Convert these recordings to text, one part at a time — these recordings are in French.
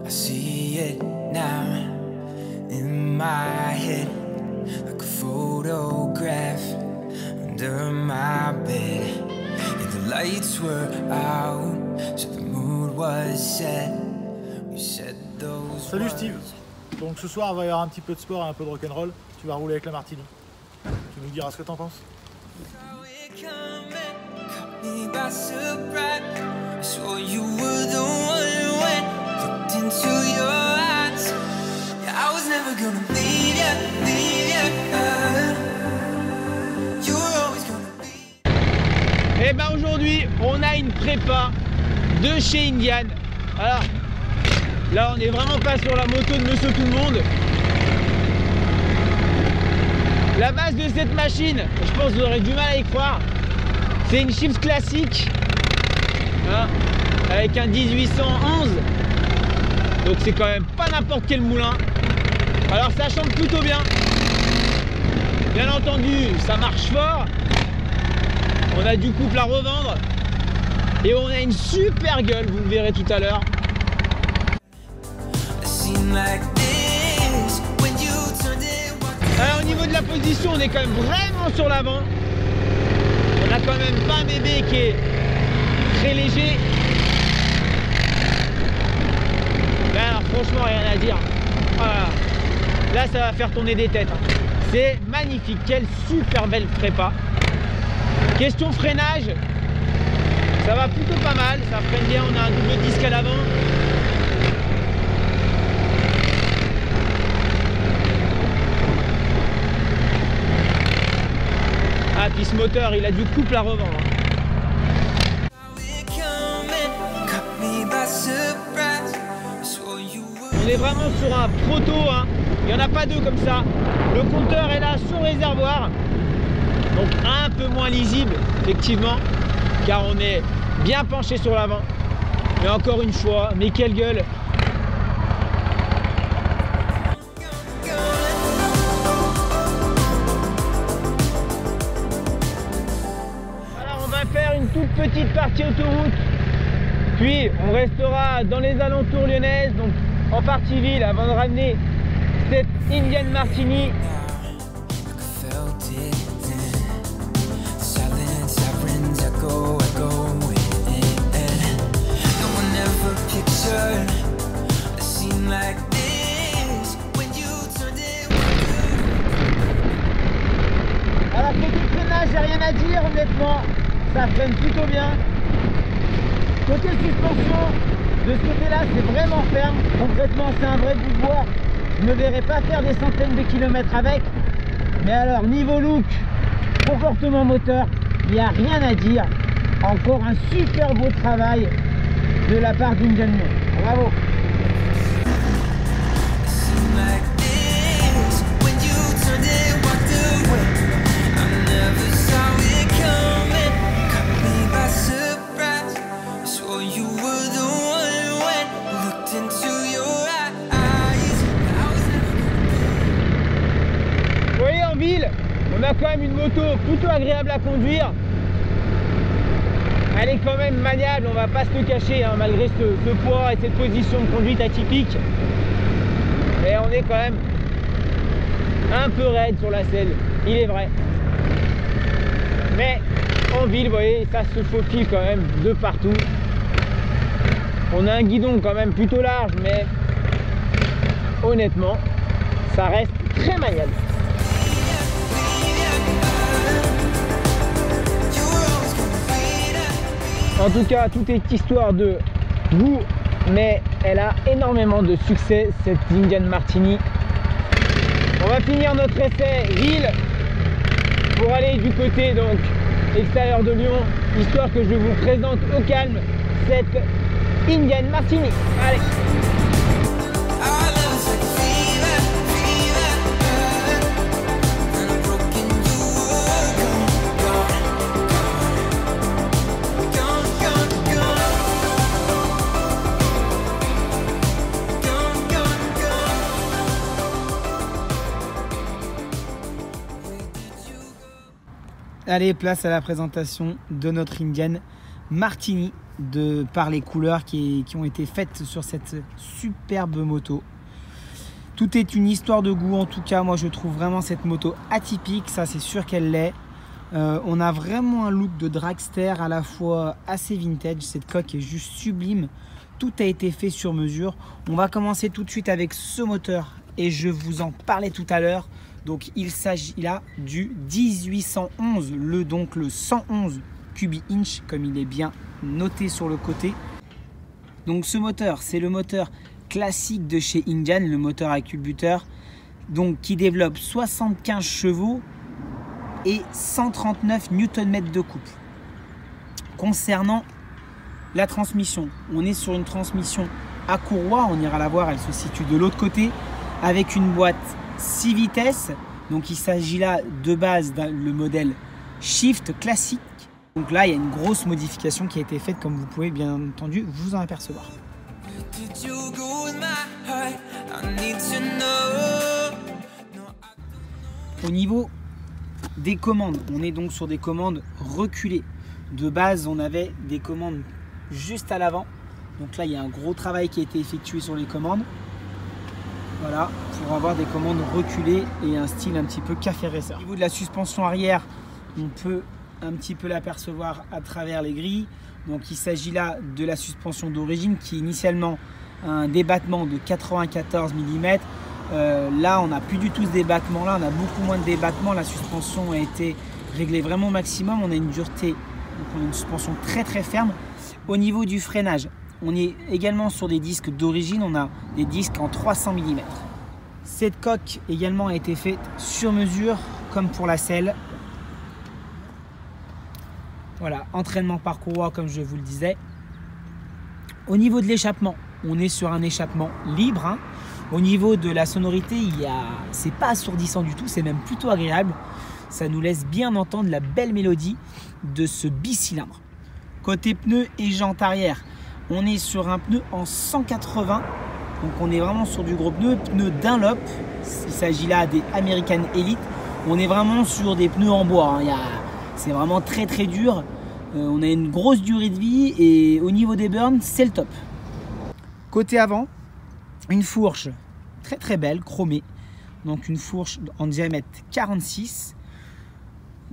I see it now in my head, like a photograph under my bed. Yeah, the lights were out, so the mood was set. We said those. Salut Steve. Donc ce soir, on va y avoir un petit peu de sport et un peu de rock'n'roll. Tu vas rouler avec la Martini. Tu nous diras ce que t'en penses. Et ben aujourd'hui, on a une prépa de chez Indian. Alors, là, on n'est vraiment pas sur la moto de Monsieur Tout le Monde. La base de cette machine, je pense que vous aurez du mal à y croire, c'est une Chiefs classique, hein, avec un 1811. Donc c'est quand même pas n'importe quel moulin. Alors ça chante plutôt bien. Bien entendu, ça marche fort. On a du couple à revendre. Et on a une super gueule, vous le verrez tout à l'heure. Alors au niveau de la position, on est quand même vraiment sur l'avant. On a quand même pas un bébé qui est très léger. Là, franchement, rien à dire. Voilà. Là, ça va faire tourner des têtes. Hein. C'est magnifique. Quelle super belle prépa. Question freinage. Ça va plutôt pas mal. Ça freine bien. On a un double disque à l'avant. Ah, puis ce moteur, il a du couple à revendre. On est vraiment sur un proto, hein. Il n'y en a pas deux comme ça. Le compteur est là sur réservoir. Donc un peu moins lisible, effectivement, car on est bien penché sur l'avant. Mais encore une fois, mais quelle gueule! Toute petite partie autoroute, puis on restera dans les alentours lyonnaises, donc en partie ville, avant de ramener cette Indian Martini. Alors côté freinage, j'ai rien à dire honnêtement. Ça freine plutôt bien. Côté suspension, de ce côté-là, c'est vraiment ferme. Concrètement, c'est un vrai bout de bois. Je ne me verrai pas faire des centaines de kilomètres avec. Mais alors, niveau look, comportement moteur, il n'y a rien à dire. Encore un super beau travail de la part d'Indian. Bravo. On a quand même une moto plutôt agréable à conduire. Elle est quand même maniable, on va pas se le cacher, hein, malgré ce poids et cette position de conduite atypique. Mais on est quand même un peu raide sur la selle, il est vrai. Mais en ville, vous voyez, ça se faufile quand même de partout. On a un guidon quand même plutôt large, mais honnêtement, ça reste très maniable. En tout cas, tout est histoire de goût, mais elle a énormément de succès, cette Indian Martini. On va finir notre essai ville pour aller du côté donc extérieur de Lyon, histoire que je vous présente au calme cette Indian Martini. Allez. Allez, place à la présentation de notre Indian Martini par les couleurs qui ont été faites sur cette superbe moto. Tout est une histoire de goût, en tout cas moi je trouve vraiment cette moto atypique, ça c'est sûr qu'elle l'est. On a vraiment un look de dragster à la fois assez vintage, cette coque est juste sublime, tout a été fait sur mesure. On va commencer tout de suite avec ce moteur et je vous en parlais tout à l'heure. Donc il s'agit là du 1811, donc le 111 cubi-inch comme il est bien noté sur le côté. Donc ce moteur, c'est le moteur classique de chez Indian, le moteur à culbuteur, donc qui développe 75 chevaux et 139 Nm de couple. Concernant la transmission, on est sur une transmission à courroie, on ira la voir, elle se situe de l'autre côté, avec une boîte 6 vitesses. Donc il s'agit là de base le modèle Shift classique. Donc là, il y a une grosse modification qui a été faite, comme vous pouvez bien entendu vous en apercevoir. Au niveau des commandes, on est donc sur des commandes reculées. De base, on avait des commandes juste à l'avant. Donc là, il y a un gros travail qui a été effectué sur les commandes. Voilà, pour avoir des commandes reculées et un style un petit peu café racer. Au niveau de la suspension arrière, on peut un petit peu l'apercevoir à travers les grilles. Donc il s'agit là de la suspension d'origine qui est initialement un débattement de 94 mm. Là on n'a plus du tout ce débattement là, on a beaucoup moins de débattement. La suspension a été réglée vraiment au maximum. On a une dureté, donc on a une suspension très très ferme. Au niveau du freinage, on est également sur des disques d'origine, on a des disques en 300 mm. Cette coque également a été faite sur mesure comme pour la selle. Voilà, entraînement par courroie comme je vous le disais. Au niveau de l'échappement, on est sur un échappement libre. Hein. Au niveau de la sonorité, c'est pas assourdissant du tout, c'est même plutôt agréable. Ça nous laisse bien entendre la belle mélodie de ce bicylindre. Côté pneus et jantes arrière, on est sur un pneu en 180. Donc on est vraiment sur du gros pneu Dunlop. Il s'agit là des American Elite. On est vraiment sur des pneus en bois. Hein. C'est vraiment très très dur. On a une grosse durée de vie et au niveau des burns, c'est le top. Côté avant, une fourche très très belle, chromée. Donc une fourche en diamètre 46.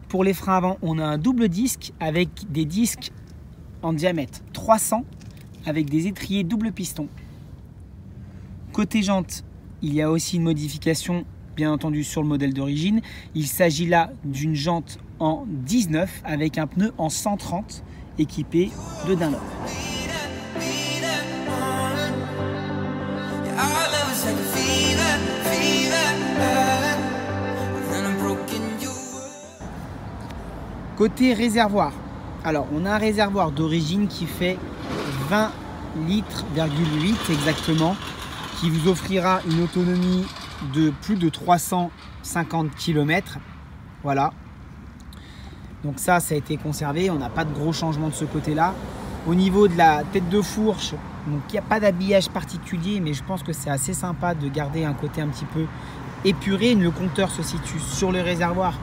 Pour les freins avant, on a un double disque avec des disques en diamètre 300 avec des étriers double piston. Côté jantes, il y a aussi une modification bien entendu sur le modèle d'origine. Il s'agit là d'une jante en 19 avec un pneu en 130 équipé de Dunlop. Côté réservoir, alors on a un réservoir d'origine qui fait 20 litres, 8 exactement, qui vous offrira une autonomie de plus de 350 km. Voilà. Donc ça a été conservé. On n'a pas de gros changements de ce côté-là. Au niveau de la tête de fourche, donc il n'y a pas d'habillage particulier, mais je pense que c'est assez sympa de garder un côté un petit peu épuré. Le compteur se situe sur le réservoir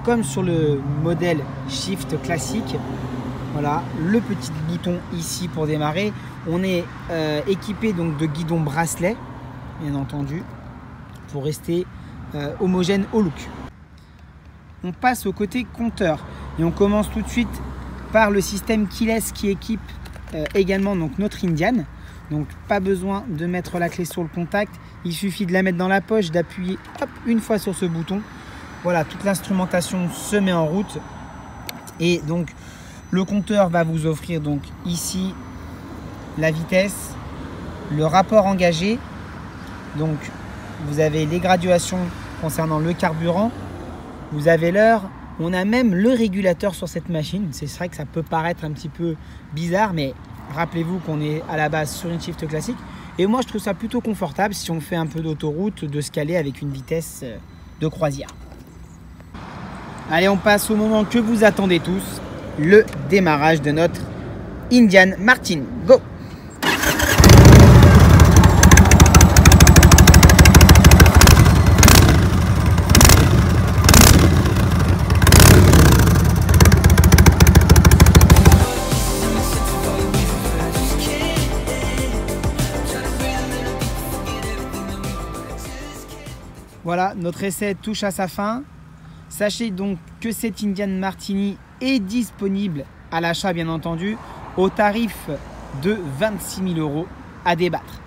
comme sur le modèle Shift classique. Voilà, le petit bouton ici pour démarrer. On est équipé donc de guidon bracelet, bien entendu, pour rester homogène au look. On passe au côté compteur et on commence tout de suite par le système keyless qui équipe également donc notre Indian. Donc pas besoin de mettre la clé sur le contact, il suffit de la mettre dans la poche, d'appuyer une fois sur ce bouton. Voilà, toute l'instrumentation se met en route et donc le compteur va vous offrir donc ici la vitesse, le rapport engagé, donc vous avez les graduations concernant le carburant, vous avez l'heure, on a même le régulateur sur cette machine. C'est vrai que ça peut paraître un petit peu bizarre, mais rappelez-vous qu'on est à la base sur une Shift classique. Et moi, je trouve ça plutôt confortable si on fait un peu d'autoroute, de se caler avec une vitesse de croisière. Allez, on passe au moment que vous attendez tous, le démarrage de notre Indian Martin. Go! Voilà, notre essai touche à sa fin. Sachez donc que cette Indian Martini est disponible à l'achat, bien entendu, au tarif de 26 000 € à débattre.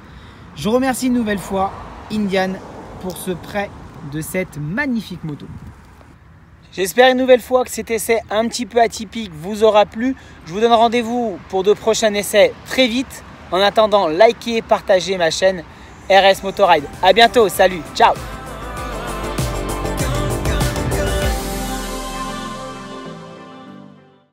Je remercie une nouvelle fois Indian pour ce prêt de cette magnifique moto. J'espère une nouvelle fois que cet essai un petit peu atypique vous aura plu. Je vous donne rendez-vous pour de prochains essais très vite. En attendant, likez et partagez ma chaîne RS Motorride. À bientôt, salut, ciao.